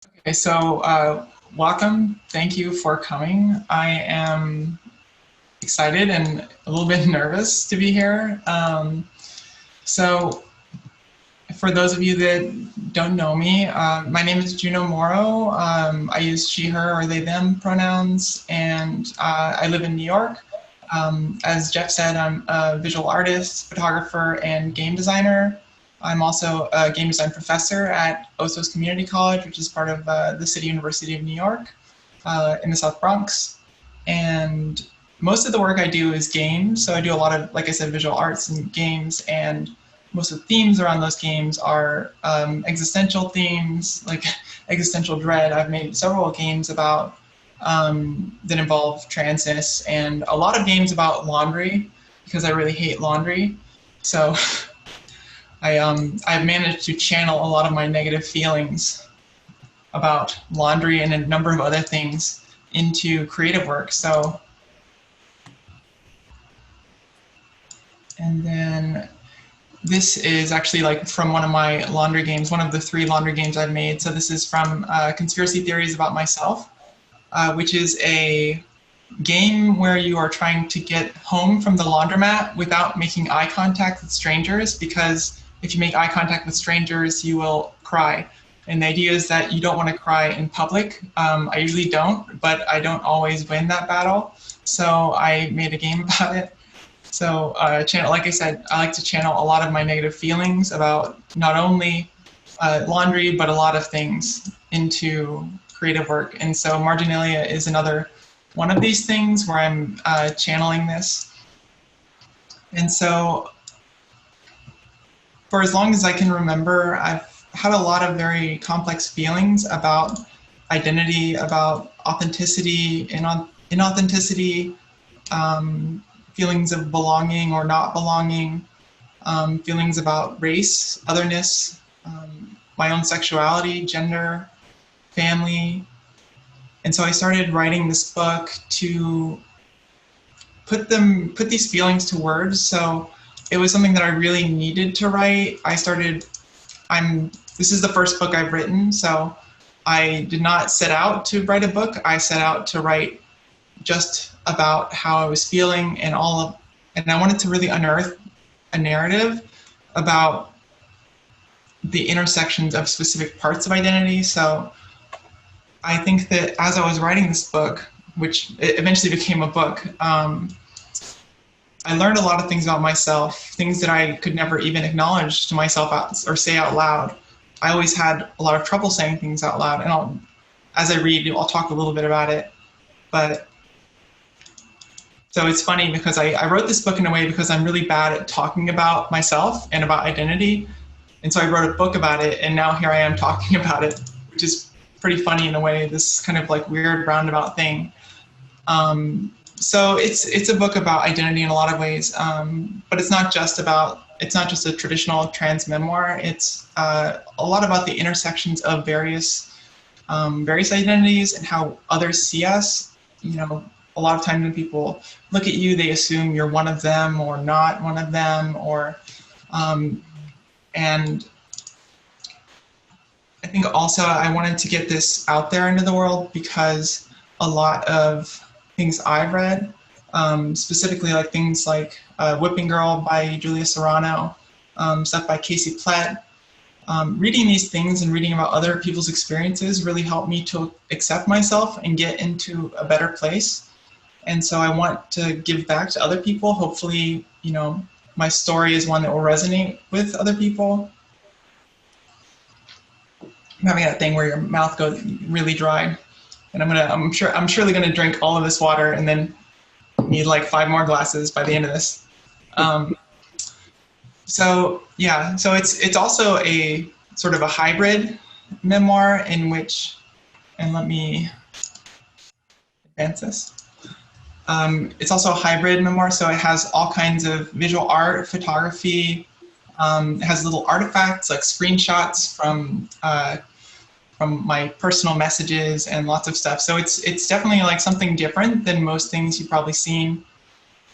Okay, so welcome. Thank you for coming. I am excited and a little bit nervous to be here. So for those of you that don't know me, my name is Juno Morrow. I use she, her, or they, them pronouns, and I live in New York. As Jeff said, I'm a visual artist, photographer, and game designer. I'm also a game design professor at Osos Community College, which is part of the City University of New York in the South Bronx. And most of the work I do is games. So I do a lot of, like I said, visual arts and games, and most of the themes around those games are existential themes, like existential dread. I've made several games about that involve transness, and a lot of games about laundry because I really hate laundry. So I've managed to channel a lot of my negative feelings about laundry and a number of other things into creative work. So, and then this is actually like from one of my laundry games, one of the 3 laundry games I've made. So this is from Conspiracy Theories About Myself, which is a game where you are trying to get home from the laundromat without making eye contact with strangers, because if you make eye contact with strangers, you will cry. And the idea is that you don't want to cry in public. I usually don't, but I don't always win that battle. So I made a game about it. So like I said, I like to channel a lot of my negative feelings about not only laundry, but a lot of things into creative work. And so Marginalia is another one of these things where I'm channeling this. And so for as long as I can remember, I've had a lot of very complex feelings about identity, about authenticity, inauthenticity, feelings of belonging or not belonging, feelings about race, otherness, my own sexuality, gender, family. And so I started writing this book to put these feelings to words. So it was something that I really needed to write. This is the first book I've written, so I did not set out to write a book. I set out to write just about how I was feeling and I wanted to really unearth a narrative about the intersections of specific parts of identity. So I think that as I was writing this book, which eventually became a book, I learned a lot of things about myself, things that I could never even acknowledge to myself or say out loud. I always had a lot of trouble saying things out loud, and as I read, I'll talk a little bit about it. But so it's funny because I wrote this book in a way because I'm really bad at talking about myself and about identity. And so I wrote a book about it, and now here I am talking about it, which is pretty funny in a way, this kind of like weird roundabout thing. So it's a book about identity in a lot of ways, but it's not just a traditional trans memoir. It's a lot about the intersections of various identities and how others see us. You know, a lot of times when people look at you, they assume you're one of them or not one of them, and I think also I wanted to get this out there into the world because a lot of things I've read, specifically like things like Whipping Girl by Julia Serrano, stuff by Casey Plett, reading these things and reading about other people's experiences really helped me to accept myself and get into a better place. And so I want to give back to other people. Hopefully, you know, my story is one that will resonate with other people. I'm having that thing where your mouth goes really dry, and I'm surely gonna drink all of this water and then need like 5 more glasses by the end of this. So yeah, so it's also a sort of a hybrid memoir in which, and let me advance this. It's also a hybrid memoir, so it has all kinds of visual art, photography. It has little artifacts like screenshots from my personal messages and lots of stuff. So it's definitely like something different than most things you've probably seen.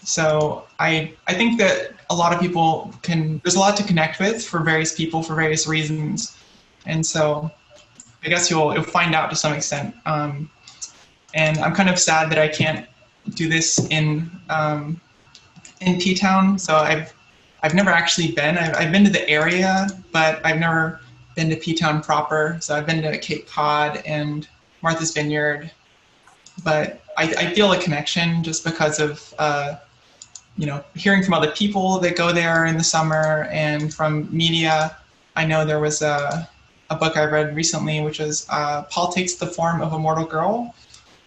So I think that a lot of people there's a lot to connect with for various people for various reasons. And so I guess you'll find out to some extent. And I'm kind of sad that I can't do this in Ptown. So I've never actually been. I've been to the area, but I've never been to Ptown proper. So I've been to Cape Cod and Martha's Vineyard, but I feel a connection just because of hearing from other people that go there in the summer and from media. I know there was a book I read recently, which was Paul Takes the Form of a Mortal Girl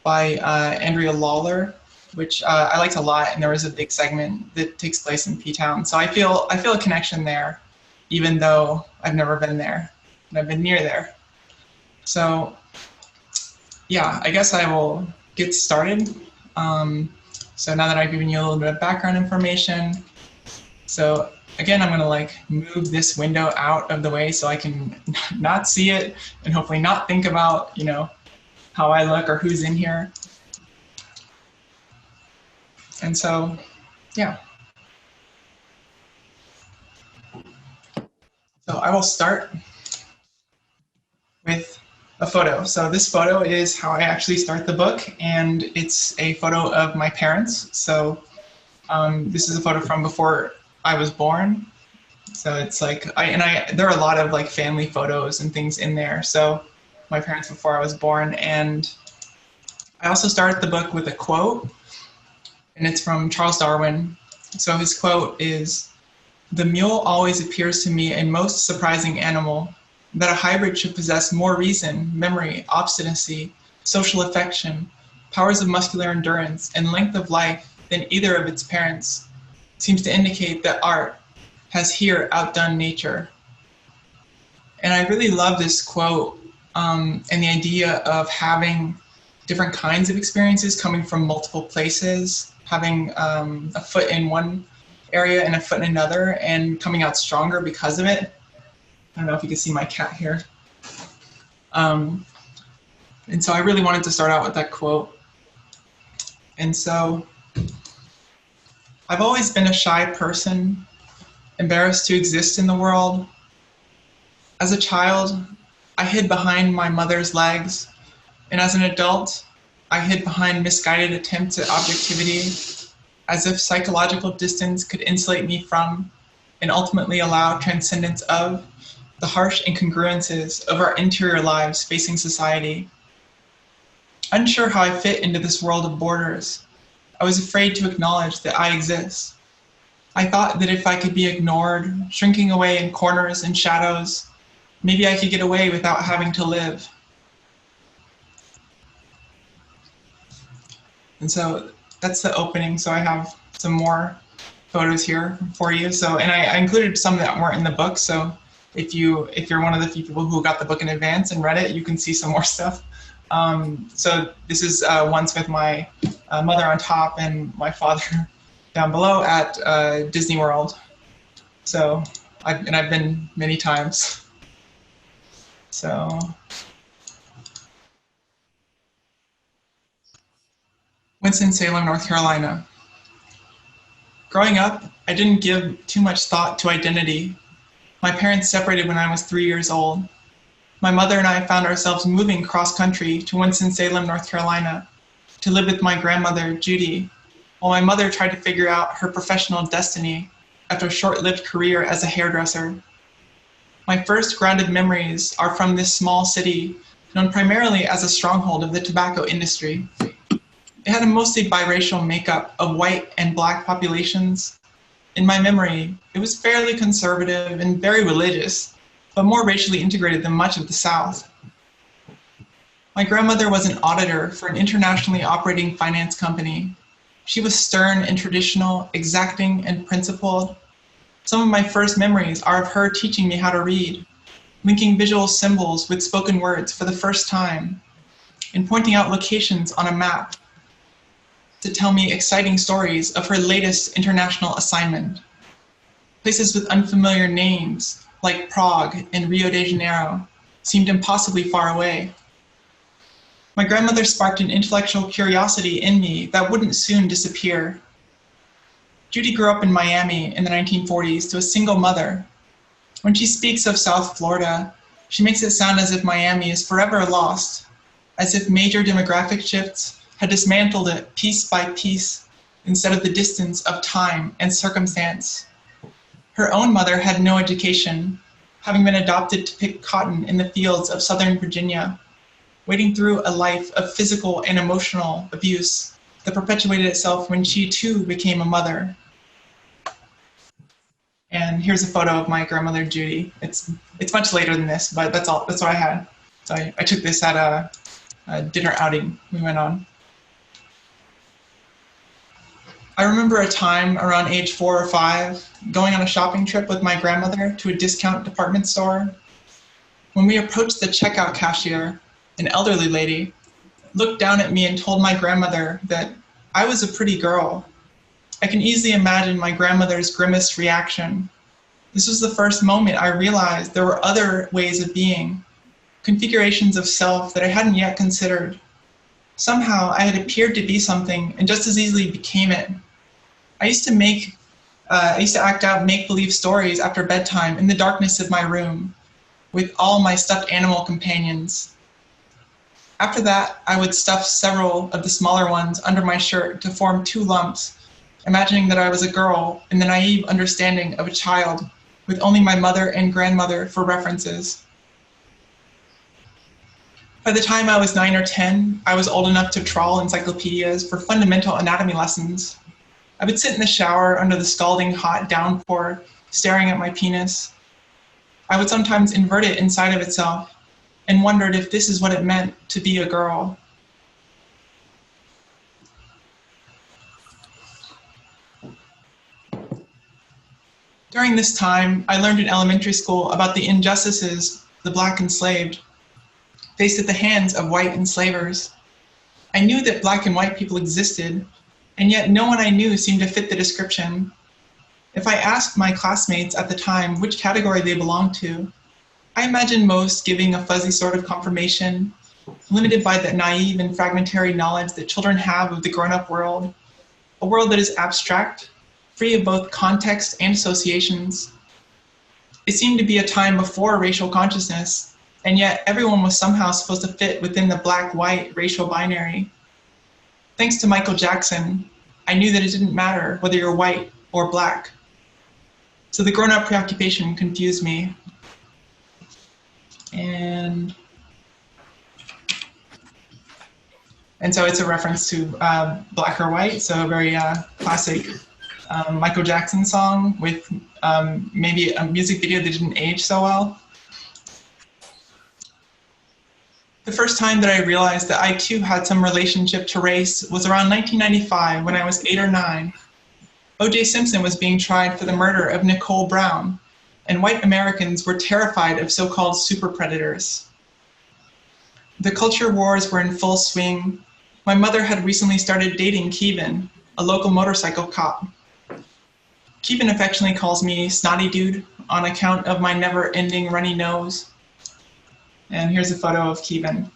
by Andrea Lawler, which I liked a lot, and there was a big segment that takes place in Ptown. So I feel a connection there, even though I've never been there, and I've been near there. So yeah, I guess I will get started. So now that I've given you a little bit of background information, so again, I'm gonna move this window out of the way so I can not see it and hopefully not think about, how I look or who's in here. And so, yeah. So I will start with a photo. So this photo is how I actually start the book, and it's a photo of my parents. So this is a photo from before I was born. So it's there are a lot of family photos and things in there. So my parents before I was born. And I also started the book with a quote, and it's from Charles Darwin. So his quote is, "The mule always appears to me a most surprising animal, that a hybrid should possess more reason, memory, obstinacy, social affection, powers of muscular endurance, and length of life than either of its parents, seems to indicate that art has here outdone nature." And I really love this quote and the idea of having different kinds of experiences coming from multiple places, having a foot in one area and a foot in another, and coming out stronger because of it. I don't know if you can see my cat here. And so I really wanted to start out with that quote. And so I've always been a shy person, embarrassed to exist in the world. As a child, I hid behind my mother's legs, and as an adult, I hid behind misguided attempts at objectivity, as if psychological distance could insulate me from, and ultimately allow transcendence of, the harsh incongruences of our interior lives facing society. Unsure how I fit into this world of borders, I was afraid to acknowledge that I exist. I thought that if I could be ignored, shrinking away in corners and shadows, maybe I could get away without having to live. And so that's the opening. So I have some more photos here for you. So, and I included some that weren't in the book. So if you're one of the few people who got the book in advance and read it, you can see some more stuff. So this is once with my mother on top and my father down below at Disney World. So I've been many times. So Winston-Salem, North Carolina. Growing up, I didn't give too much thought to identity. My parents separated when I was 3 years old. My mother and I found ourselves moving cross-country to Winston-Salem, North Carolina, to live with my grandmother, Judy, while my mother tried to figure out her professional destiny after a short-lived career as a hairdresser. My first grounded memories are from this small city, known primarily as a stronghold of the tobacco industry. It had a mostly biracial makeup of white and black populations. In my memory, it was fairly conservative and very religious, but more racially integrated than much of the South. My grandmother was an auditor for an internationally operating finance company. She was stern and traditional, exacting and principled. Some of my first memories are of her teaching me how to read, linking visual symbols with spoken words for the first time, and pointing out locations on a map to tell me exciting stories of her latest international assignment. Places with unfamiliar names, like Prague and Rio de Janeiro, seemed impossibly far away. My grandmother sparked an intellectual curiosity in me that wouldn't soon disappear. Judy grew up in Miami in the 1940s to a single mother. When she speaks of South Florida, She makes it sound as if Miami is forever lost, as if major demographic shifts had dismantled it piece by piece instead of the distance of time and circumstance. Her own mother had no education, having been adopted to pick cotton in the fields of Southern Virginia, wading through a life of physical and emotional abuse that perpetuated itself when she too became a mother. And here's a photo of my grandmother, Judy. It's much later than this, but that's what I had. So I took this at a dinner outing we went on. I remember a time around age 4 or 5, going on a shopping trip with my grandmother to a discount department store. When we approached the checkout cashier, an elderly lady looked down at me and told my grandmother that I was a pretty girl. I can easily imagine my grandmother's grimaced reaction. This was the first moment I realized there were other ways of being, configurations of self that I hadn't yet considered. Somehow I had appeared to be something and just as easily became it. I used to act out make-believe stories after bedtime in the darkness of my room with all my stuffed animal companions. After that, I would stuff several of the smaller ones under my shirt to form 2 lumps, imagining that I was a girl in the naive understanding of a child with only my mother and grandmother for references. By the time I was 9 or 10, I was old enough to trawl encyclopedias for fundamental anatomy lessons. I would sit in the shower under the scalding hot downpour, staring at my penis. I would sometimes invert it inside of itself and wondered if this is what it meant to be a girl. During this time, I learned in elementary school about the injustices the Black enslaved faced at the hands of white enslavers. I knew that Black and white people existed, and yet no one I knew seemed to fit the description. If I asked my classmates at the time which category they belonged to, I imagine most giving a fuzzy sort of confirmation, limited by the naive and fragmentary knowledge that children have of the grown-up world, a world that is abstract, free of both context and associations. It seemed to be a time before racial consciousness, and yet everyone was somehow supposed to fit within the black-white racial binary. Thanks to Michael Jackson, I knew that it didn't matter whether you're white or Black. So the grown-up preoccupation confused me. And so it's a reference to Black or White, so a very classic Michael Jackson song with maybe a music video that didn't age so well. The first time that I realized that I too had some relationship to race was around 1995 when I was 8 or 9. O.J. Simpson was being tried for the murder of Nicole Brown, and white Americans were terrified of so-called super predators. The culture wars were in full swing. My mother had recently started dating Kevin, a local motorcycle cop. Kevin affectionately calls me Snotty Dude on account of my never-ending runny nose. And here's a photo of Kevin.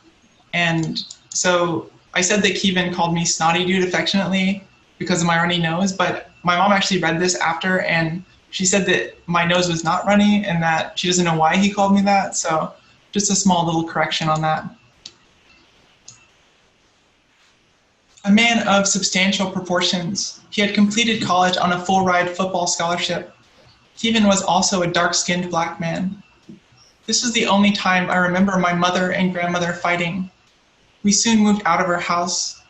And so I said that Kevin called me Snotty Dude affectionately because of my runny nose, but my mom actually read this after and she said that my nose was not runny and that she doesn't know why he called me that. So just a small little correction on that. A man of substantial proportions, he had completed college on a full-ride football scholarship. Kevin was also a dark-skinned Black man. This was the only time I remember my mother and grandmother fighting. We soon moved out of our house.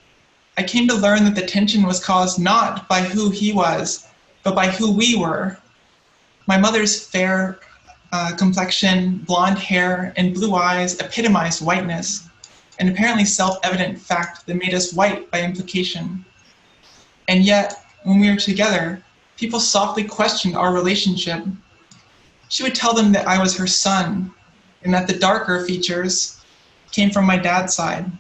I came to learn that the tension was caused not by who he was, but by who we were. My mother's fair complexion, blonde hair, and blue eyes epitomized whiteness, an apparently self-evident fact that made us white by implication. And yet, when we were together, people softly questioned our relationship. She would tell them that I was her son, and that the darker features came from my dad's side.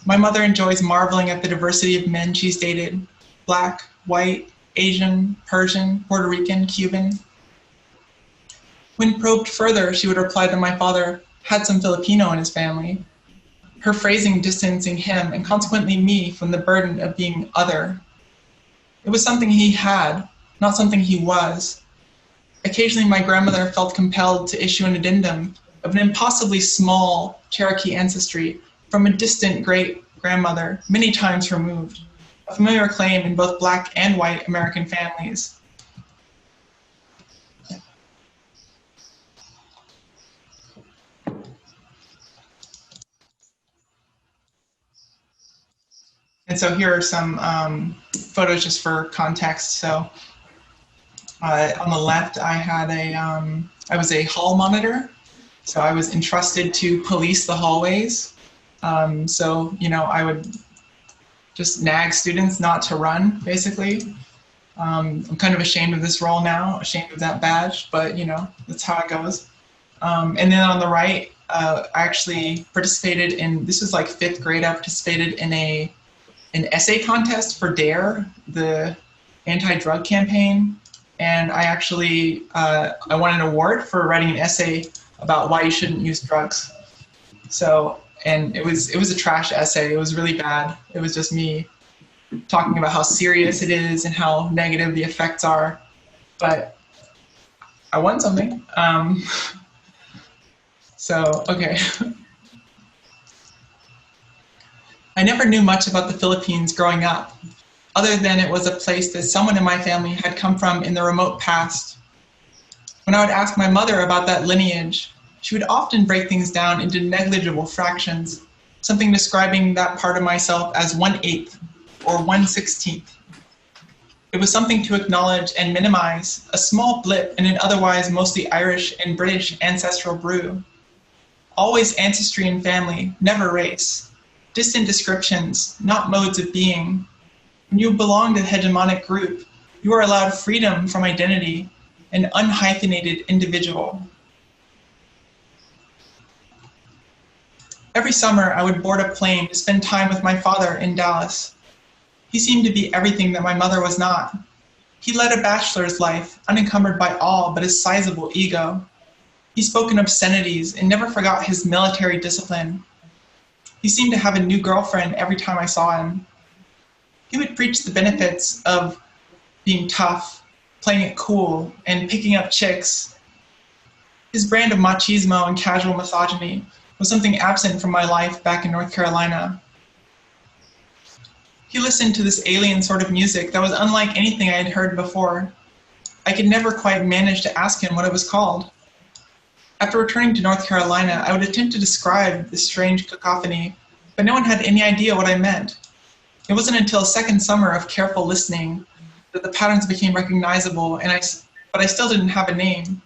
My mother enjoys marveling at the diversity of men she's dated: Black, white, Asian, Persian, Puerto Rican, Cuban. When probed further, she would reply that my father had some Filipino in his family, her phrasing distancing him and consequently me from the burden of being other. It was something he had, not something he was. Occasionally, my grandmother felt compelled to issue an addendum of an impossibly small Cherokee ancestry from a distant great-grandmother many times removed, a familiar claim in both Black and white American families. And so here are some photos just for context. So on the left, I was a hall monitor. So I was entrusted to police the hallways. So, you know, I would just nag students not to run, basically. I'm kind of ashamed of this role now, ashamed of that badge, but you know, that's how it goes. And then on the right, I actually participated in, this was like 5th grade, I participated in an essay contest for DARE, the anti-drug campaign. And I actually, I won an award for writing an essay about why you shouldn't use drugs. So, and it was a trash essay. It was really bad. It was just me talking about how serious it is and how negative the effects are. But I won something. So, okay. I never knew much about the Philippines growing up, other than it was a place that someone in my family had come from in the remote past. When I would ask my mother about that lineage, she would often break things down into negligible fractions, something describing that part of myself as 1/8 or 1/16. It was something to acknowledge and minimize, a small blip in an otherwise mostly Irish and British ancestral brew. Always ancestry and family, never race. Distant descriptions, not modes of being. When you belong to the hegemonic group, you are allowed freedom from identity, an unhyphenated individual. Every summer, I would board a plane to spend time with my father in Dallas. He seemed to be everything that my mother was not. He led a bachelor's life, unencumbered by all but his sizable ego. He spoke in obscenities and never forgot his military discipline. He seemed to have a new girlfriend every time I saw him. He would preach the benefits of being tough, playing it cool, and picking up chicks. His brand of machismo and casual misogyny was something absent from my life back in North Carolina. He listened to this alien sort of music that was unlike anything I had heard before. I could never quite manage to ask him what it was called. After returning to North Carolina, I would attempt to describe this strange cacophony, but no one had any idea what I meant. It wasn't until a second summer of careful listening that the patterns became recognizable, but I still didn't have a name.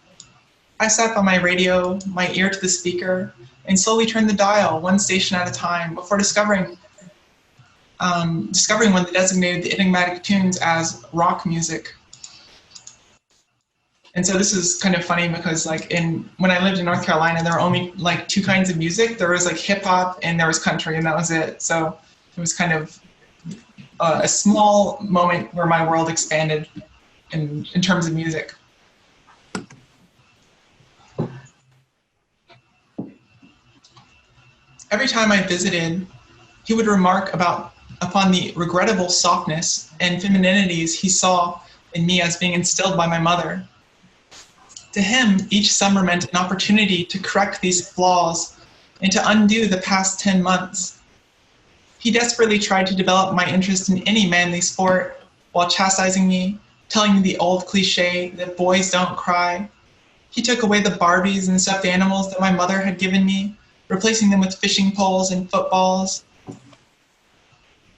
I sat by my radio, my ear to the speaker, and slowly turned the dial one station at a time before discovering one that designated the enigmatic tunes as rock music. And so this is kind of funny because when I lived in North Carolina, there were only like 2 kinds of music. There was like hip hop and there was country, and that was it. So it was kind of a small moment where my world expanded in terms of music. Every time I visited, he would remark upon the regrettable softness and femininities he saw in me as being instilled by my mother. To him, each summer meant an opportunity to correct these flaws and to undo the past 10 months. He desperately tried to develop my interest in any manly sport while chastising me, telling me the old cliche that boys don't cry. He took away the Barbies and stuffed animals that my mother had given me, replacing them with fishing poles and footballs.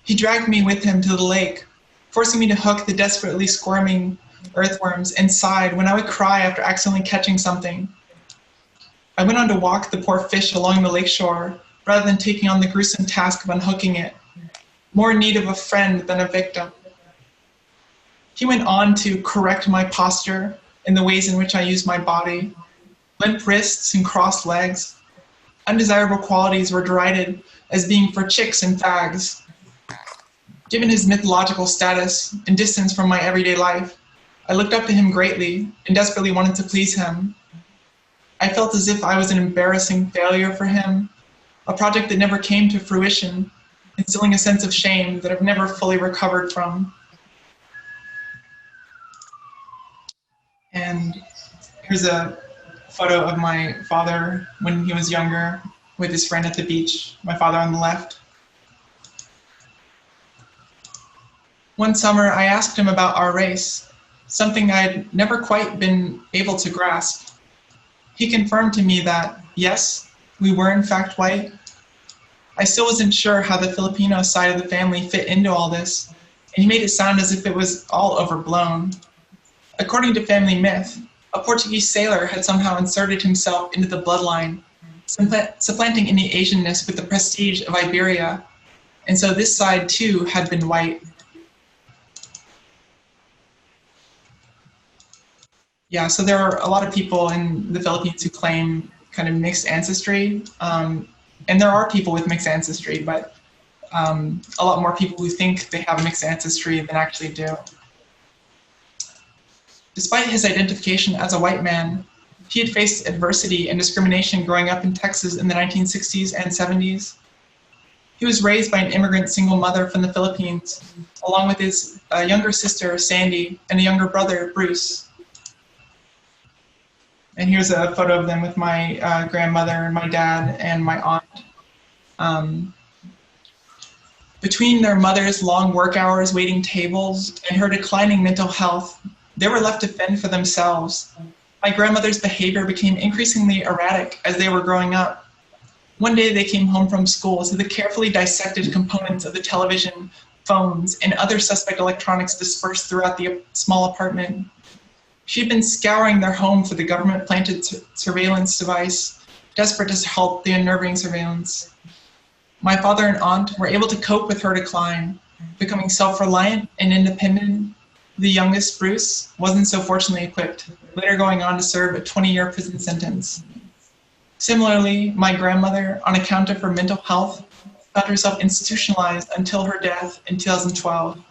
He dragged me with him to the lake, forcing me to hook the desperately squirming earthworms and sighed when I would cry after accidentally catching something. I went on to walk the poor fish along the lakeshore rather than taking on the gruesome task of unhooking it, more in need of a friend than a victim. He went on to correct my posture and the ways in which I used my body, limp wrists and crossed legs. Undesirable qualities were derided as being for chicks and fags. Given his mythological status and distance from my everyday life, I looked up to him greatly and desperately wanted to please him. I felt as if I was an embarrassing failure for him, a project that never came to fruition, instilling a sense of shame that I've never fully recovered from. And here's a photo of my father when he was younger with his friend at the beach, my father on the left. One summer, I asked him about our race, something I'd never quite been able to grasp. He confirmed to me that, yes, we were in fact white. I still wasn't sure how the Filipino side of the family fit into all this, and he made it sound as if it was all overblown. According to family myth, a Portuguese sailor had somehow inserted himself into the bloodline, supplanting any Asianness with the prestige of Iberia, and so this side too had been white. Yeah, so there are a lot of people in the Philippines who claim kind of mixed ancestry, and there are people with mixed ancestry, but a lot more people who think they have mixed ancestry than actually do. Despite his identification as a white man, he had faced adversity and discrimination growing up in Texas in the 1960s and 70s. He was raised by an immigrant single mother from the Philippines, along with his younger sister, Sandy, and a younger brother, Bruce. And here's a photo of them with my grandmother, my dad, and my aunt. Between their mother's long work hours waiting tables and her declining mental health, they were left to fend for themselves. My grandmother's behavior became increasingly erratic as they were growing up. One day they came home from school to the carefully dissected components of the television, phones, and other suspect electronics dispersed throughout the small apartment. She had been scouring their home for the government-planted surveillance device, desperate to halt the unnerving surveillance. My father and aunt were able to cope with her decline, becoming self-reliant and independent. The youngest, Bruce, wasn't so fortunately equipped, later going on to serve a 20-year prison sentence. Similarly, my grandmother, on account of her mental health, found herself institutionalized until her death in 2012.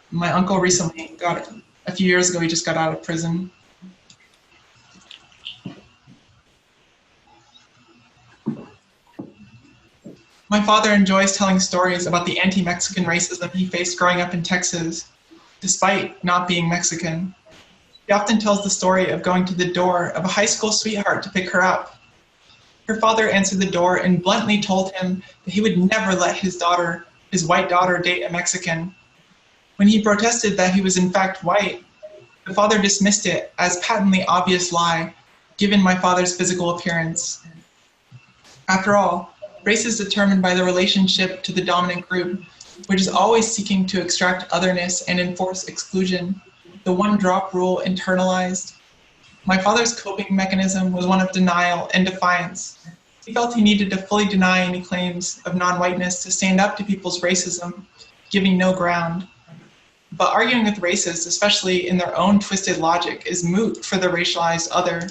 My uncle recently a few years ago, he just got out of prison. My father enjoys telling stories about the anti-Mexican racism he faced growing up in Texas, despite not being Mexican. He often tells the story of going to the door of a high school sweetheart to pick her up. Her father answered the door and bluntly told him that he would never let his white daughter, date a Mexican. When he protested that he was in fact white, the father dismissed it as patently obvious lie, given my father's physical appearance. After all, race is determined by the relationship to the dominant group, which is always seeking to extract otherness and enforce exclusion, the one-drop rule internalized. My father's coping mechanism was one of denial and defiance. He felt he needed to fully deny any claims of non-whiteness to stand up to people's racism, giving no ground. But arguing with racists, especially in their own twisted logic, is moot for the racialized other.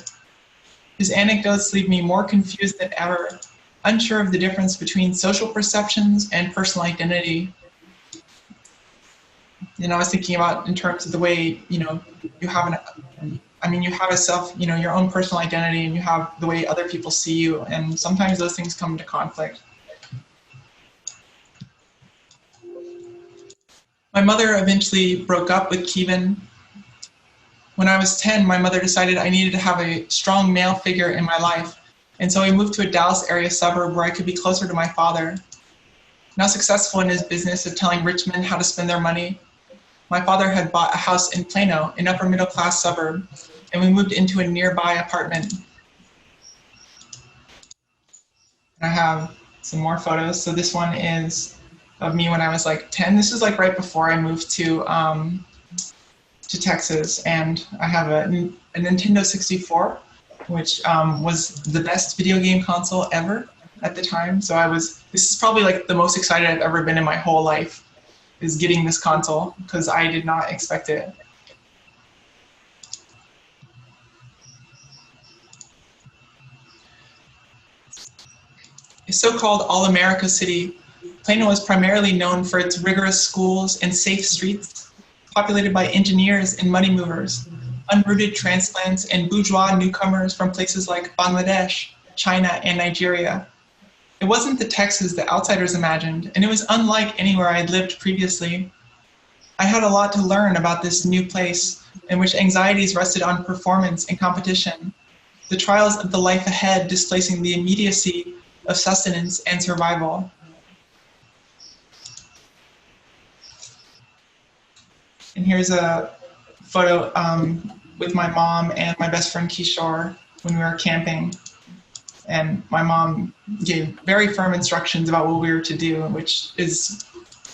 His anecdotes leave me more confused than ever, unsure of the difference between social perceptions and personal identity. And I was thinking about in terms of the way, you have you have a self, your own personal identity, and you have the way other people see you, and sometimes those things come into conflict. My mother eventually broke up with Kevin. When I was 10, my mother decided I needed to have a strong male figure in my life, and so we moved to a Dallas area suburb where I could be closer to my father. Now successful in his business of telling rich men how to spend their money, my father had bought a house in Plano, an upper middle class suburb, and we moved into a nearby apartment. I have some more photos. So this one is of me when I was like 10. This is like right before I moved to Texas, and I have a Nintendo 64, which was the best video game console ever at the time. So this is probably like the most excited I've ever been in my whole life, is getting this console, because I did not expect it. A so-called all-America city, Plano is primarily known for its rigorous schools and safe streets, populated by engineers and money movers, unrooted transplants, and bourgeois newcomers from places like Bangladesh, China, and Nigeria. It wasn't the Texas that outsiders imagined, and it was unlike anywhere I had lived previously. I had a lot to learn about this new place, in which anxieties rested on performance and competition, the trials of the life ahead displacing the immediacy of sustenance and survival. And here's a photo with my mom and my best friend Kishore when we were camping. And my mom gave very firm instructions about what we were to do, which is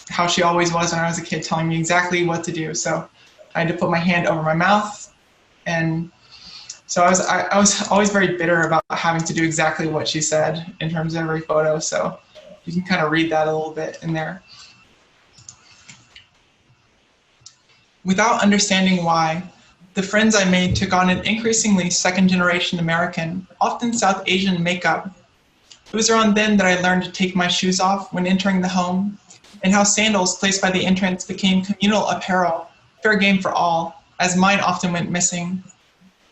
how she always was when I was a kid, telling me exactly what to do. So I had to put my hand over my mouth. And so I was always very bitter about having to do exactly what she said in terms of every photo. So you can kind of read that a little bit in there. Without understanding why, the friends I made took on an increasingly second-generation American, often South Asian makeup. It was around then that I learned to take my shoes off when entering the home, and how sandals placed by the entrance became communal apparel, fair game for all, as mine often went missing.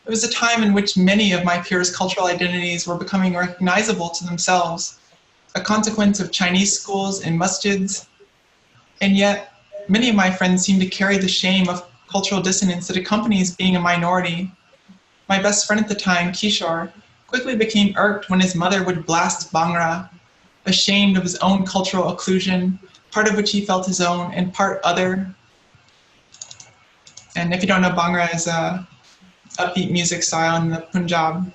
It was a time in which many of my peers' cultural identities were becoming recognizable to themselves, a consequence of Chinese schools and masjids, and yet many of my friends seemed to carry the shame of cultural dissonance that accompanies being a minority. My best friend at the time, Kishore, quickly became irked when his mother would blast Bhangra, ashamed of his own cultural occlusion, part of which he felt his own and part other. And if you don't know, Bhangra is a upbeat music style in the Punjab.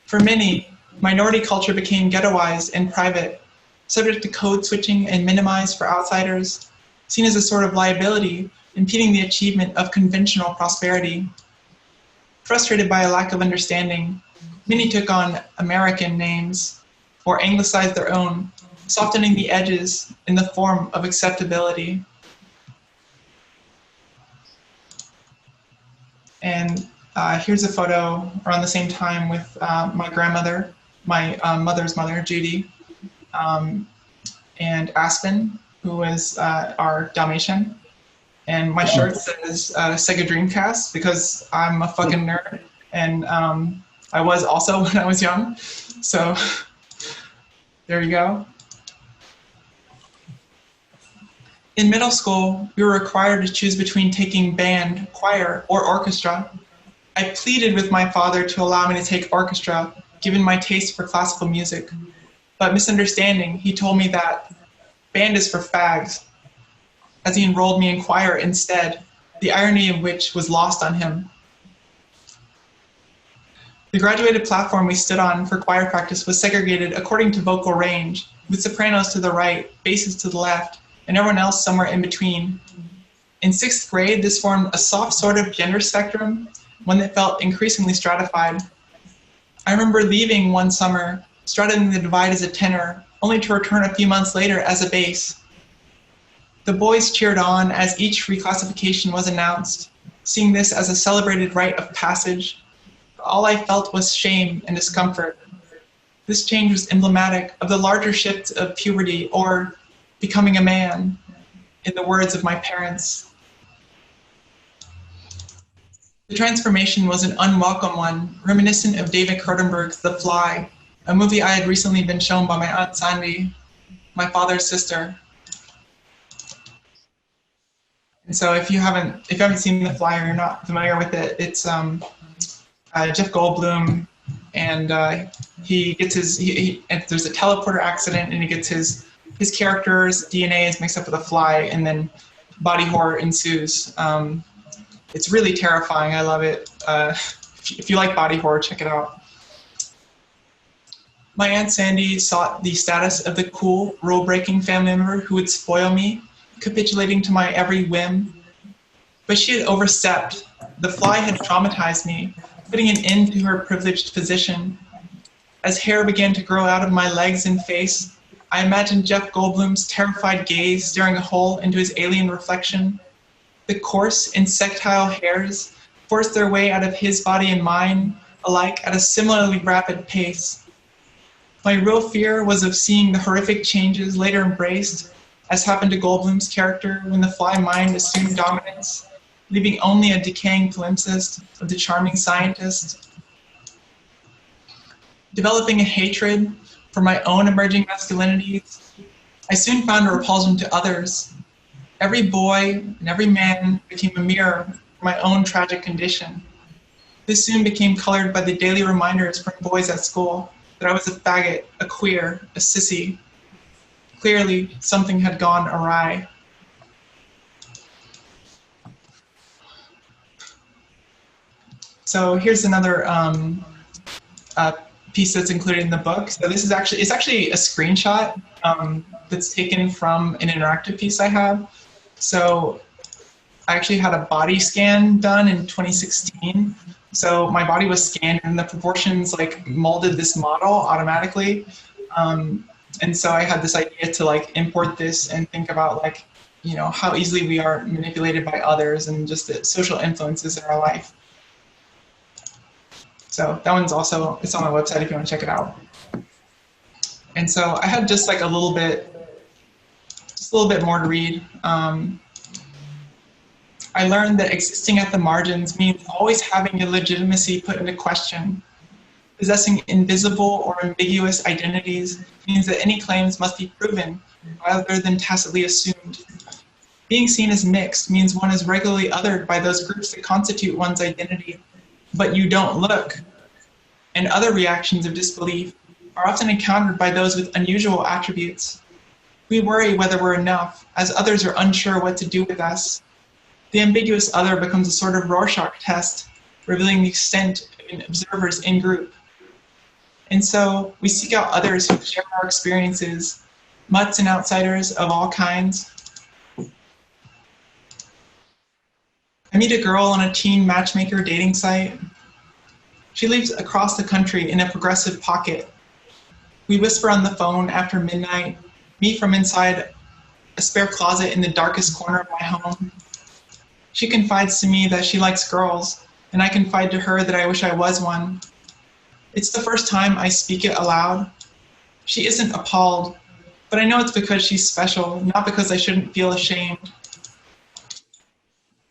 For many, minority culture became ghettoized and private, subject to code switching and minimized for outsiders, seen as a sort of liability, impeding the achievement of conventional prosperity. Frustrated by a lack of understanding, many took on American names or anglicized their own, softening the edges in the form of acceptability. And here's a photo around the same time with my grandmother, my mother's mother, Judy, and Aspen, who was our Dalmatian. And my shirt says Sega Dreamcast because I'm a fucking nerd. And I was also when I was young. So there you go. In middle school, we were required to choose between taking band, choir, or orchestra. I pleaded with my father to allow me to take orchestra, given my taste for classical music. But misunderstanding, he told me that band is for fags, as he enrolled me in choir instead, the irony of which was lost on him. The graduated platform we stood on for choir practice was segregated according to vocal range, with sopranos to the right, basses to the left, and everyone else somewhere in between. In 6th grade, this formed a soft sort of gender spectrum, one that felt increasingly stratified. I remember leaving one summer, straddling the divide as a tenor, only to return a few months later as a bass. The boys cheered on as each reclassification was announced, seeing this as a celebrated rite of passage. All I felt was shame and discomfort. This change was emblematic of the larger shift of puberty or becoming a man, in the words of my parents. The transformation was an unwelcome one, reminiscent of David Cronenberg's The Fly, a movie I had recently been shown by my Aunt Sandy, my father's sister. And so if you haven't seen The Fly or you're not familiar with it, it's Jeff Goldblum, and he gets there's a teleporter accident, and he gets his character's DNA is mixed up with a fly, and then body horror ensues. It's really terrifying. I love it. If you like body horror, check it out. My Aunt Sandy sought the status of the cool, rule-breaking family member who would spoil me, capitulating to my every whim. But she had overstepped. The fly had traumatized me, putting an end to her privileged position. As hair began to grow out of my legs and face, I imagined Jeff Goldblum's terrified gaze staring a hole into his alien reflection. The coarse, insectile hairs forced their way out of his body and mine, alike at a similarly rapid pace. My real fear was of seeing the horrific changes later embraced, as happened to Goldblum's character when the fly mind assumed dominance, leaving only a decaying palimpsest of the charming scientist. Developing a hatred for my own emerging masculinities, I soon found a repulsion to others. Every boy and every man became a mirror for my own tragic condition. This soon became colored by the daily reminders from boys at school that I was a faggot, a queer, a sissy. Clearly, something had gone awry. So here's another piece that's included in the book. So this is it's actually a screenshot that's taken from an interactive piece I have. So I actually had a body scan done in 2016. So my body was scanned and the proportions like molded this model automatically. And so I had this idea to like import this and think about like, you know, how easily we are manipulated by others and just the social influences in our life. So that one's also, it's on my website if you want to check it out. And so I had just like a little bit more to read. I learned that existing at the margins means always having your legitimacy put into question. Possessing invisible or ambiguous identities means that any claims must be proven rather than tacitly assumed. Being seen as mixed means one is regularly othered by those groups that constitute one's identity, but you don't look. And other reactions of disbelief are often encountered by those with unusual attributes. We worry whether we're enough, as others are unsure what to do with us. The ambiguous other becomes a sort of Rorschach test, revealing the extent of an observer's in-group. And so we seek out others who share our experiences, mutts and outsiders of all kinds. I meet a girl on a teen matchmaker dating site. She lives across the country in a progressive pocket. We whisper on the phone after midnight, meet from inside a spare closet in the darkest corner of my home. She confides to me that she likes girls, and I confide to her that I wish I was one. It's the first time I speak it aloud. She isn't appalled, but I know it's because she's special, not because I shouldn't feel ashamed.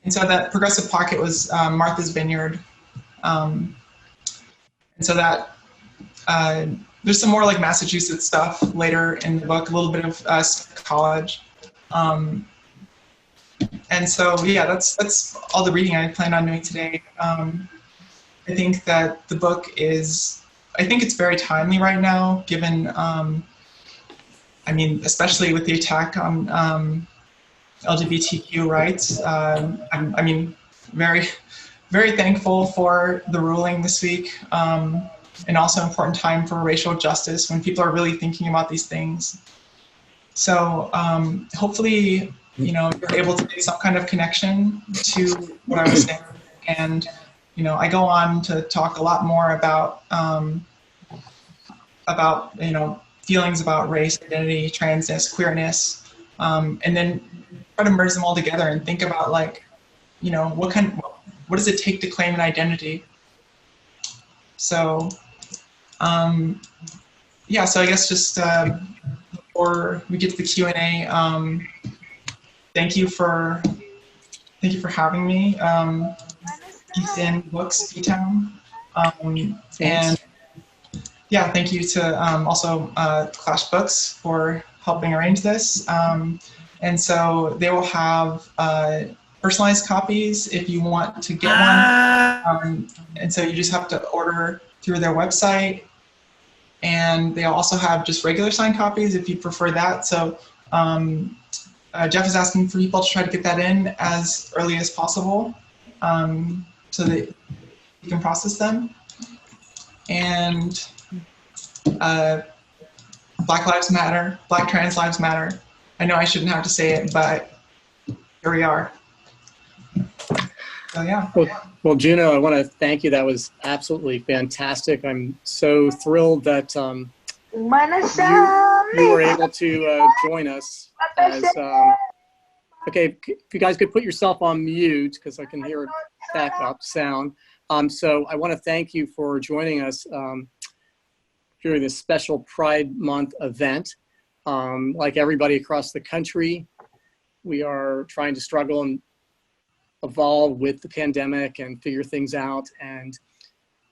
And so that progressive pocket was Martha's Vineyard. And so that, there's some more like Massachusetts stuff later in the book, a little bit of college. And so, yeah, that's all the reading I planned on doing today. I think that the book is, I think it's very timely right now, given, I mean, especially with the attack on LGBTQ rights. I mean, very, very thankful for the ruling this week, and also important time for racial justice when people are really thinking about these things. So hopefully, you know, you're able to make some kind of connection to what I was saying. And, you know, I go on to talk a lot more about, you know, feelings about race, identity, transness, queerness, and then try to merge them all together and think about like, you know, what does it take to claim an identity? So, yeah, so I guess just before we get to the Q&A, thank you for having me. East End Books, Ptown. And yeah, thank you to also Clash Books for helping arrange this. And so they will have personalized copies if you want to get one. And so you just have to order through their website. And they'll also have just regular signed copies if you prefer that. So Jeff is asking for people to try to get that in as early as possible so that you can process them. And Black Lives Matter, Black Trans Lives Matter. I know I shouldn't have to say it, but here we are. So yeah. Well, Juno, I want to thank you. That was absolutely fantastic. I'm so thrilled that you were able to join us. Okay, if you guys could put yourself on mute because I can hear a backup sound. So I want to thank you for joining us during this special Pride Month event. Like everybody across the country, we are trying to struggle and evolve with the pandemic and figure things out. And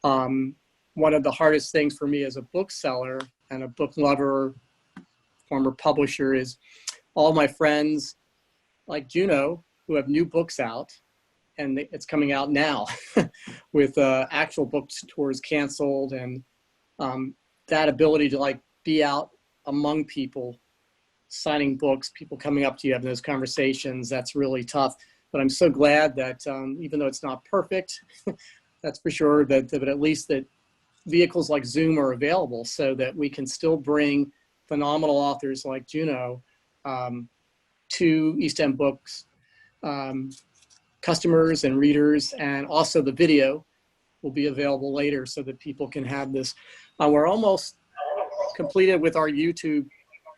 one of the hardest things for me as a bookseller and a book lover, former publisher, is all my friends like Juno who have new books out and it's coming out now with actual bookstores canceled, and that ability to like be out among people, signing books, people coming up to you, having those conversations, that's really tough. But I'm so glad that even though it's not perfect, that's for sure, that but at least that vehicles like Zoom are available so that we can still bring phenomenal authors like Juno to East End Books customers and readers, and also the video will be available later so that people can have this. We're almost completed with our YouTube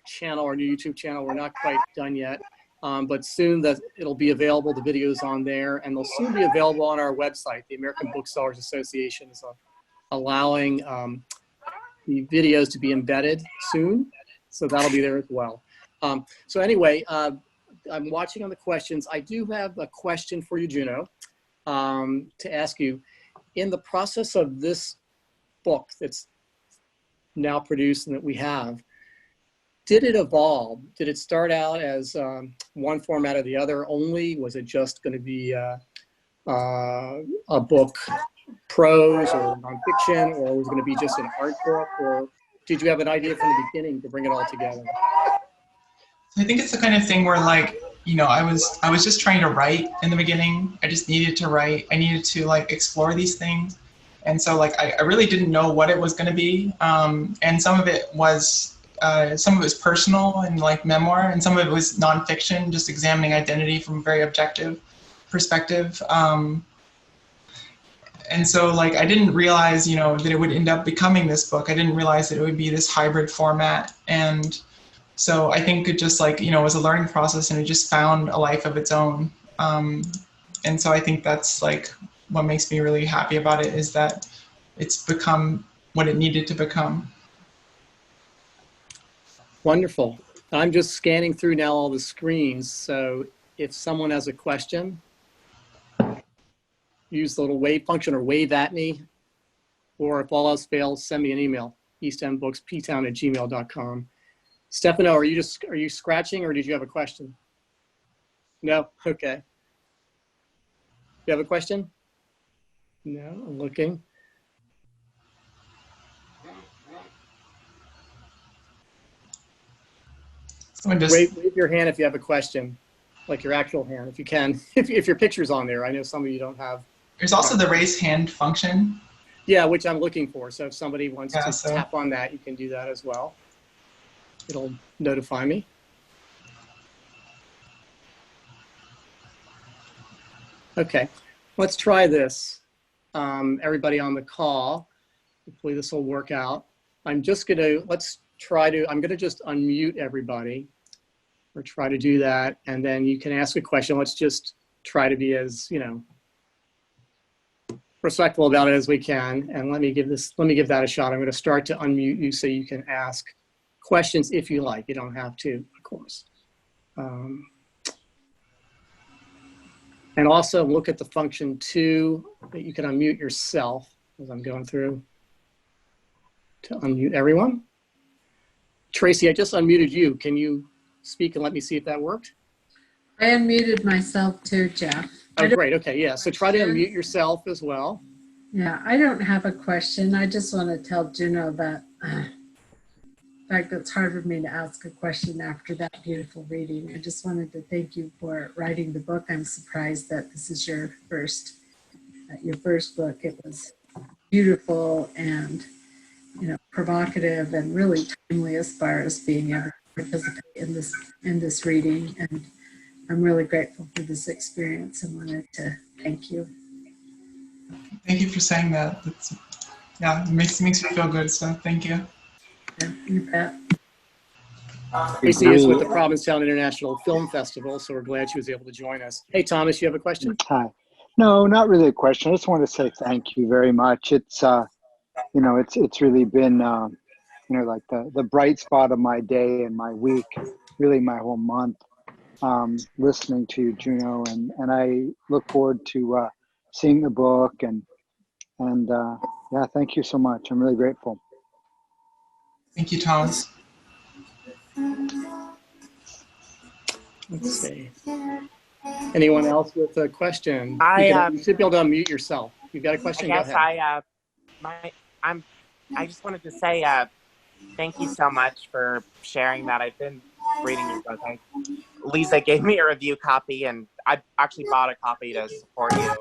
channel, our new YouTube channel. We're not quite done yet, but soon that it'll be available, the videos on there, and they'll soon be available on our website. The American Booksellers Association is allowing the videos to be embedded soon, so that'll be there as well. So anyway, I'm watching on the questions. I do have a question for you, Juno, to ask you. In the process of this book that's now produced and that we have, did it evolve? Did it start out as one format or the other only? Was it just going to be a book, prose or nonfiction, or was it going to be just an art book? Or did you have an idea from the beginning to bring it all together? I think it's the kind of thing where, like, you know, I was just trying to write in the beginning. I just needed to write. I needed to like explore these things. And so like I really didn't know what it was going to be. And some of it was personal and like memoir, and some of it was nonfiction, just examining identity from a very objective perspective. And so like I didn't realize, you know, that it would end up becoming this book. I didn't realize that it would be this hybrid format. And so I think it just like, you know, was a learning process, and it just found a life of its own. And so I think that's like what makes me really happy about it, is that it's become what it needed to become. Wonderful. I'm just scanning through now all the screens. So if someone has a question, use the little wave function or wave at me, or if all else fails, send me an email, eastendbooksptown@gmail.com. Stefano, are you scratching, or did you have a question? No? Okay. You have a question? No, I'm looking. Wave your hand if you have a question, like your actual hand, if you can, if your picture's on there. I know some of you don't have. There's also the raise hand function. Yeah, which I'm looking for. So if somebody wants to tap on that, you can do that as well. It'll notify me. Okay, let's try this. Everybody on the call, hopefully this will work out. I'm just gonna, I'm gonna just unmute everybody, or try to do that, and then you can ask a question. Let's just try to be as, you know, respectful about it as we can. And let me give that a shot. I'm gonna start to unmute you so you can ask questions if you like. You don't have to, of course. And also look at the function too, that you can unmute yourself as I'm going through to unmute everyone. Tracy, I just unmuted you. Can you speak and let me see if that worked? I unmuted myself too, Jeff. Oh, great. Okay, yeah. So try to unmute yourself as well. Yeah, I don't have a question. I just want to tell Juno that in fact, it's hard for me to ask a question after that beautiful reading. I just wanted to thank you for writing the book. I'm surprised that this is your first book. It was beautiful and, you know, provocative and really timely as far as being able to participate in this reading. And I'm really grateful for this experience and wanted to thank you. Thank you for saying that. Yeah, it makes me feel good. So thank you. Yeah, you bet. Tracy is with the Provincetown International Film Festival, so we're glad she was able to join us. Hey, Thomas, you have a question? Hi. No, not really a question. I just want to say thank you very much. It's, you know, it's really been, you know, like the bright spot of my day and my week, really my whole month, listening to you, Juno, and I look forward to seeing the book and yeah, thank you so much. I'm really grateful. Thank you, Thomas. Let's see. Anyone else with a question? You should be able to unmute yourself. You've got a question? I guess Go ahead. I just wanted to say thank you so much for sharing that. I've been reading your book. Lisa gave me a review copy, and I actually bought a copy to support you.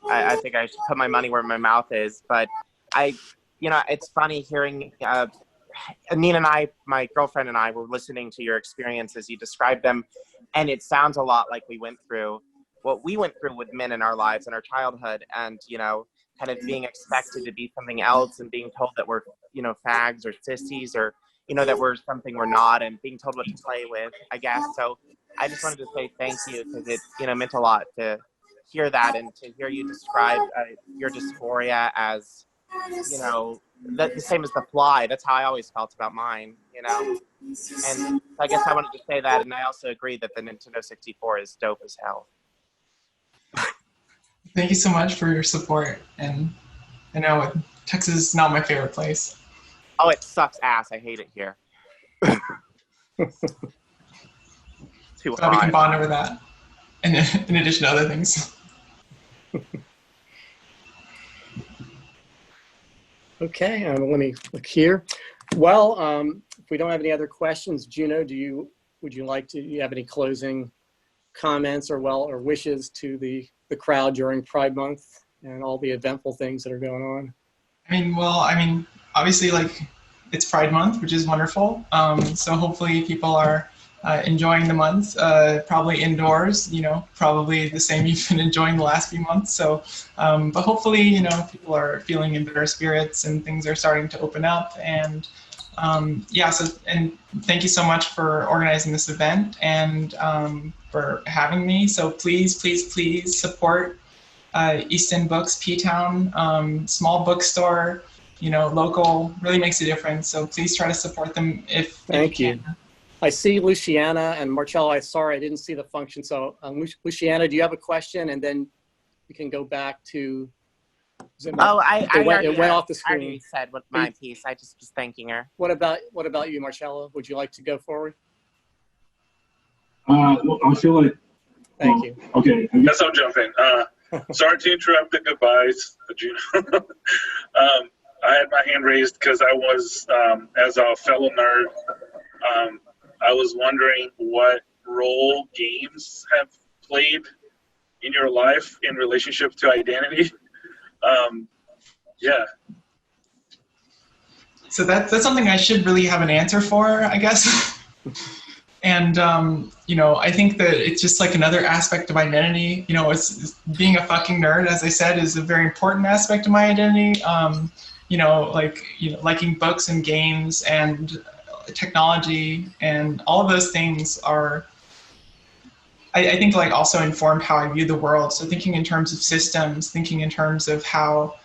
I think I should put my money where my mouth is. But it's funny hearing Nina and I, my girlfriend and I, were listening to your experiences. You described them, and it sounds a lot like what we went through with men in our lives in our childhood, and kind of being expected to be something else, and being told that we're fags or sissies, or that we're something we're not, and being told what to play with, I guess. So I just wanted to say thank you, because it meant a lot to hear that, and to hear you describe your dysphoria as the same as the fly. That's how I always felt about mine, and I guess I wanted to say that. And I also agree that the Nintendo 64 is dope as hell. Thank you so much for your support. And I know Texas is not my favorite place. Oh, it sucks ass. I hate it here. Too Glad we hot. can bond over that, and in addition to other things. Okay, let me look here. Well, if we don't have any other questions, Juno, do you have any closing comments or wishes to the crowd during Pride Month and all the eventful things that are going on? I mean, obviously, it's Pride Month, which is wonderful. So hopefully people are enjoying the month, probably indoors, probably the same you've been enjoying the last few months. So, but hopefully, people are feeling in better spirits and things are starting to open up. And and thank you so much for organizing this event and for having me. So please, please, please support East End Books, Ptown, small bookstore, local, really makes a difference. So please try to support them if you can. I see Luciana and Marcello. Sorry, I didn't see the function. So Luciana, do you have a question? And then we can go back to. It went off the screen. I already said what my piece. I just was thanking her. What about you, Marcello? Would you like to go forward? Well, I feel like. Thank you. Okay, I guess I'll jump in. Sorry to interrupt the goodbyes, Juno. I had my hand raised because I was, as a fellow nerd, I was wondering what role games have played in your life in relationship to identity. Yeah. So that's something I should really have an answer for, I guess. And, I think that it's just like another aspect of identity. It's being a fucking nerd, as I said, is a very important aspect of my identity. Liking books and games and technology and all of those things are, I think, also informed how I view the world. So thinking in terms of systems, thinking in terms of how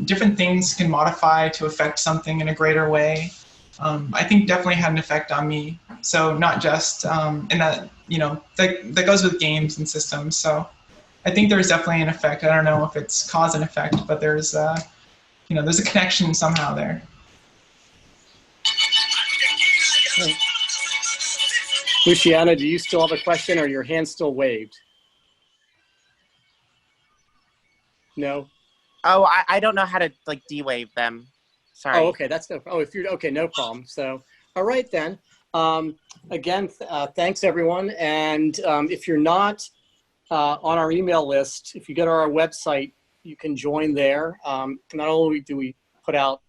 different things can modify to affect something in a greater way, I think definitely had an effect on me. So not just in that, that goes with games and systems. So I think there's definitely an effect. I don't know if it's cause and effect, but there's there's a connection somehow there. Luciana, do you still have a question, or your hand still waved? No? Oh, I don't know how to de-wave them. Sorry. Oh, okay. If you're okay, no problem. So, all right then. Again, thanks everyone. And if you're not on our email list, if you go to our website, you can join there. Not only do we put out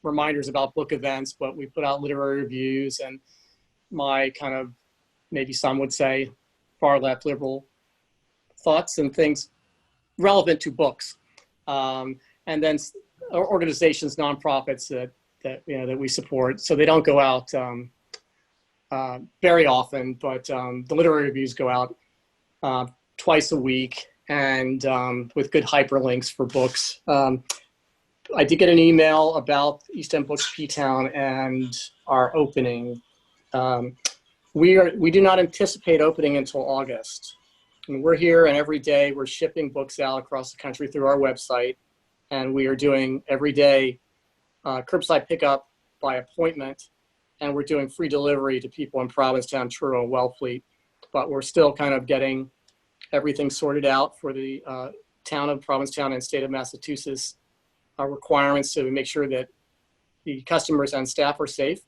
reminders about book events, but we put out literary reviews and my kind of, maybe some would say, far left liberal thoughts and things relevant to books. And then organizations, nonprofits that we support. So they don't go out very often, but the literary reviews go out twice a week, and with good hyperlinks for books. I did get an email about East End Books Ptown and our opening. We do not anticipate opening until August. And we're here, and every day we're shipping books out across the country through our website, and we are doing every day curbside pickup by appointment, and we're doing free delivery to people in Provincetown, Truro, and Wellfleet. But we're still kind of getting everything sorted out for the town of Provincetown and state of Massachusetts requirements to make sure that the customers and staff are safe.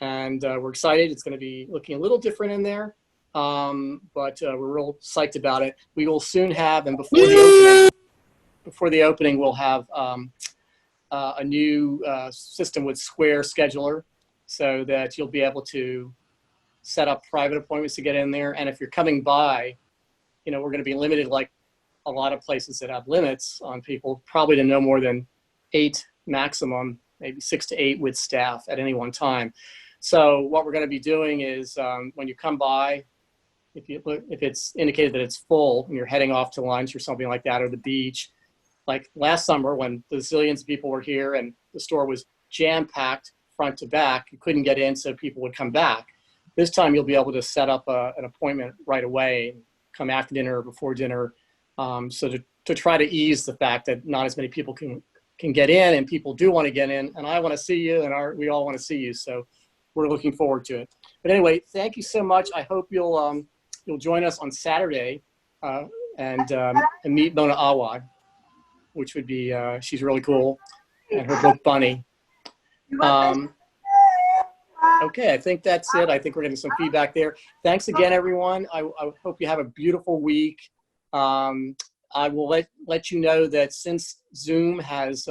And we're excited. It's going to be looking a little different in there, but we're real psyched about it. We will soon have, and before the opening, we'll have a new system with Square Scheduler, so that you'll be able to set up private appointments to get in there. And if you're coming by, we're going to be limited, like a lot of places that have limits on people, probably to no more than 8 maximum, maybe 6 to 8 with staff at any one time. So what we're going to be doing is when you come by, if it's indicated that it's full and you're heading off to lunch or something like that, or the beach, like last summer when the zillions of people were here and the store was jam-packed front to back, you couldn't get in, so people would come back. This time you'll be able to set up an appointment right away, come after dinner or before dinner, so to try to ease the fact that not as many people can get in, and people do want to get in, and I want to see you, and we all want to see you. So we're looking forward to it. But anyway, thank you so much. I hope you'll join us on Saturday and meet Mona Awad, which would be, she's really cool, and her book Bunny. Okay, I think that's it. I think we're getting some feedback there. Thanks again, everyone. I hope you have a beautiful week. I will let you know that since Zoom has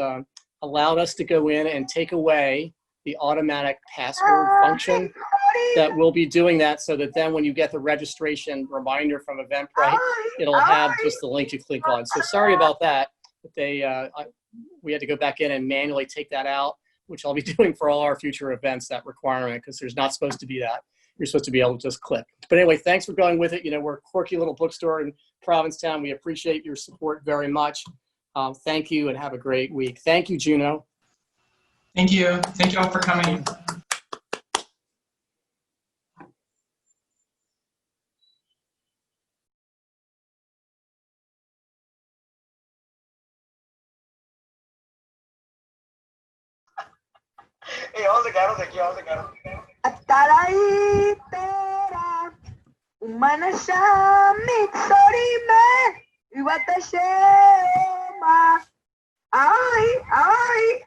allowed us to go in and take away the automatic password function, that we'll be doing that, so that then when you get the registration reminder from Eventbrite, it'll have just the link you click on. So sorry about that, but we had to go back in and manually take that out, which I'll be doing for all our future events, that requirement, because there's not supposed to be that. You're supposed to be able to just click. But anyway, thanks for going with it. We're a quirky little bookstore in Provincetown. We appreciate your support very much. Thank you, and have a great week. Thank you, Juno. Thank you. Thank you all for coming. Atarai tera umanasami sorime iwatashe ma ai